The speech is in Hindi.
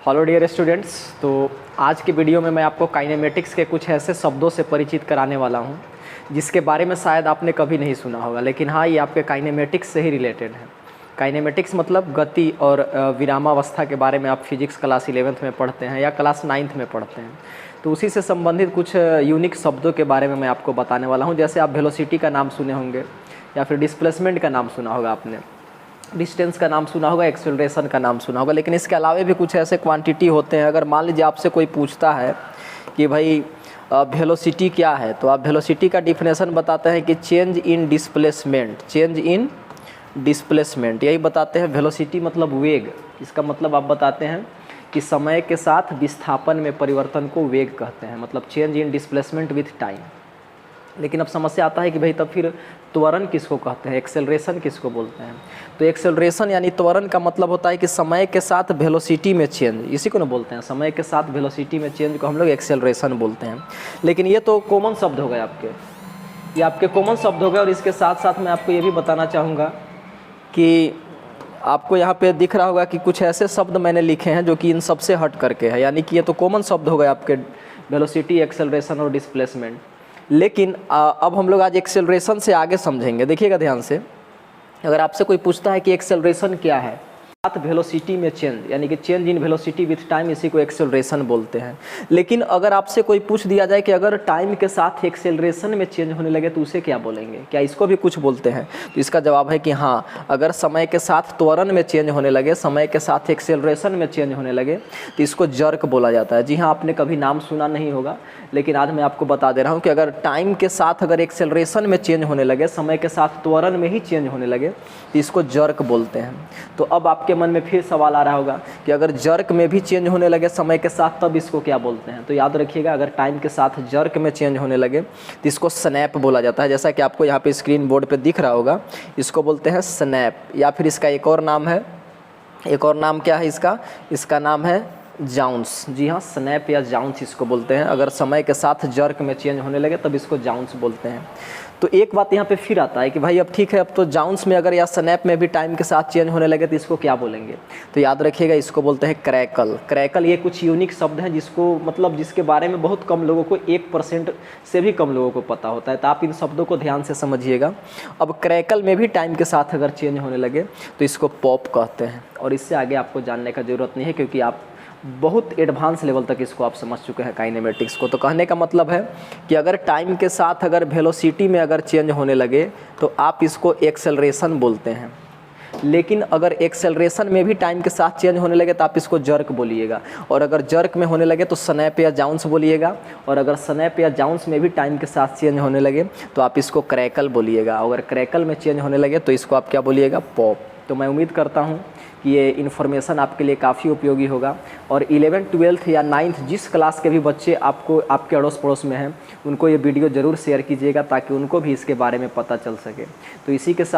Hello dear students. तो आज के वीडियो में मैं आपको काइनेमेटिक्स के कुछ ऐसे शब्दों से परिचित कराने वाला हूं जिसके बारे में शायद आपने कभी नहीं सुना होगा, लेकिन हाँ, ये आपके काइनेमेटिक्स से ही रिलेटेड है। काइनेमेटिक्स मतलब गति और विरामावस्था के बारे में आप फिजिक्स क्लास 11th में पढ़ते हैं या क्लास 9th में पढ़ते हैं। तो उसी से संबंधित कुछ यूनिक शब्दों के बारे में मैं आपको बताने वाला हूँ। जैसे आप वेलोसिटी का नाम सुने होंगे या फिर डिस्प्लेसमेंट का नाम सुना होगा, आपने डिस्टेंस का नाम सुना होगा, एक्सेलरेशन का नाम सुना होगा। लेकिन इसके अलावा भी कुछ ऐसे क्वांटिटी होते हैं। अगर मान लीजिए आपसे कोई पूछता है कि भाई वेलोसिटी क्या है, तो आप वेलोसिटी का डिफिनेशन बताते हैं कि change in displacement, change in displacement, यही बताते हैं। वेलोसिटी मतलब वेग, इसका मतलब आप बताते हैं कि समय के साथ विस्थापन में परिवर्तन को वेग कहते हैं, मतलब change in displacement with time. लेकिन अब समस्या आता है कि भाई तब फिर त्वरण किसको कहते हैं, एक्सेलरेशन किसको बोलते हैं। तो एक्सेलरेशन यानी त्वरण का मतलब होता है कि समय के साथ वेलोसिटी में चेंज, इसी को ना बोलते हैं, समय के साथ वेलोसिटी में चेंज को हम लोग एक्सेलरेशन बोलते हैं। लेकिन ये तो कॉमन शब्द हो गए आपके, ये आपके कॉमन शब्द हो गए। और इसके साथ साथ मैं आपको ये भी बताना चाहूँगा कि आपको यहाँ पे दिख रहा होगा कि कुछ ऐसे शब्द मैंने लिखे हैं जो कि इन सब से हट करके है, यानी कि ये तो कॉमन शब्द हो गए आपके, वेलोसिटी, एक्सेलरेशन और डिस्प्लेसमेंट। लेकिन अब हम लोग आज एक्सेलरेशन से आगे समझेंगे। देखिएगा ध्यान से, अगर आपसे कोई पूछता है कि एक्सेलरेशन क्या है, साथ वेलोसिटी में चेंज, यानी कि change in velocity with time, इसी को एक्सेलरेशन बोलते हैं। लेकिन अगर आपसे कोई पूछ दिया जाए कि अगर टाइम के साथ एक्सेलरेशन में चेंज होने लगे तो उसे क्या बोलेंगे, क्या इसको भी कुछ बोलते हैं? तो इसका जवाब है कि हाँ, अगर समय के साथ त्वरण में चेंज होने लगे, समय के साथ एक्सेलरेशन में चेंज होने लगे तो इसको जर्क बोला जाता है। जी हाँ, आपने कभी नाम सुना नहीं होगा, लेकिन आज मैं आपको बता दे रहा हूँ कि अगर टाइम के साथ अगर एक्सेलरेशन में चेंज होने लगे, समय के साथ त्वरण में ही चेंज होने लगे तो इसको जर्क बोलते हैं। तो अब आपके मन में फिर सवाल आ रहा होगा कि अगर जर्क में भी चेंज होने लगे समय के साथ, तब इसको क्या बोलते हैं? तो याद रखिएगा, अगर टाइम के साथ जर्क में चेंज होने लगे तो इसको स्नैप बोला जाता है। जैसा कि आपको यहाँ पे स्क्रीन बोर्ड पे दिख रहा होगा, इसको बोलते हैं स्नैप। या फिर इसका एक और नाम है, एक और नाम क्या है इसका? इसका नाम है जाउंस। जी हाँ, स्नैप या जाउंस इसको बोलते हैं। अगर समय के साथ जर्क में चेंज होने लगे तब इसको जाउंस बोलते हैं। तो एक बात यहाँ पे फिर आता है कि भाई अब ठीक है, अब तो जाउंस में अगर या स्नैप में भी टाइम के साथ चेंज होने लगे तो इसको क्या बोलेंगे? तो याद रखिएगा, इसको बोलते हैं क्रैकल। क्रैकल ये कुछ यूनिक शब्द है जिसको मतलब जिसके बारे में बहुत कम लोगों को, 1% से भी कम लोगों को पता होता है। तो आप इन शब्दों को ध्यान से समझिएगा। अब क्रैकल में भी टाइम के साथ अगर चेंज होने लगे तो इसको पॉप कहते हैं। और इससे आगे आपको जानने का ज़रूरत नहीं है, क्योंकि आप बहुत एडवांस लेवल तक इसको आप समझ चुके हैं काइनेमेटिक्स को। तो कहने का मतलब है कि अगर टाइम के साथ अगर वेलोसिटी में अगर चेंज होने लगे तो आप इसको एक्सेलरेशन बोलते हैं। लेकिन अगर एक्सेलरेशन में भी टाइम के साथ चेंज होने लगे तो आप इसको जर्क बोलिएगा। और अगर जर्क में होने लगे तो स्नैप या जाउंस बोलिएगा। और अगर स्नैप या जाउंस में भी टाइम के साथ चेंज होने लगे तो आप इसको क्रैकल बोलिएगा। अगर क्रैकल में चेंज होने लगे तो इसको आप क्या बोलिएगा? पॉप। तो मैं उम्मीद करता हूँ कि ये इन्फॉर्मेशन आपके लिए काफ़ी उपयोगी होगा। और 11th 12th या 9th जिस क्लास के भी बच्चे आपको आपके अड़ोस पड़ोस में हैं, उनको ये वीडियो ज़रूर शेयर कीजिएगा ताकि उनको भी इसके बारे में पता चल सके। तो इसी के साथ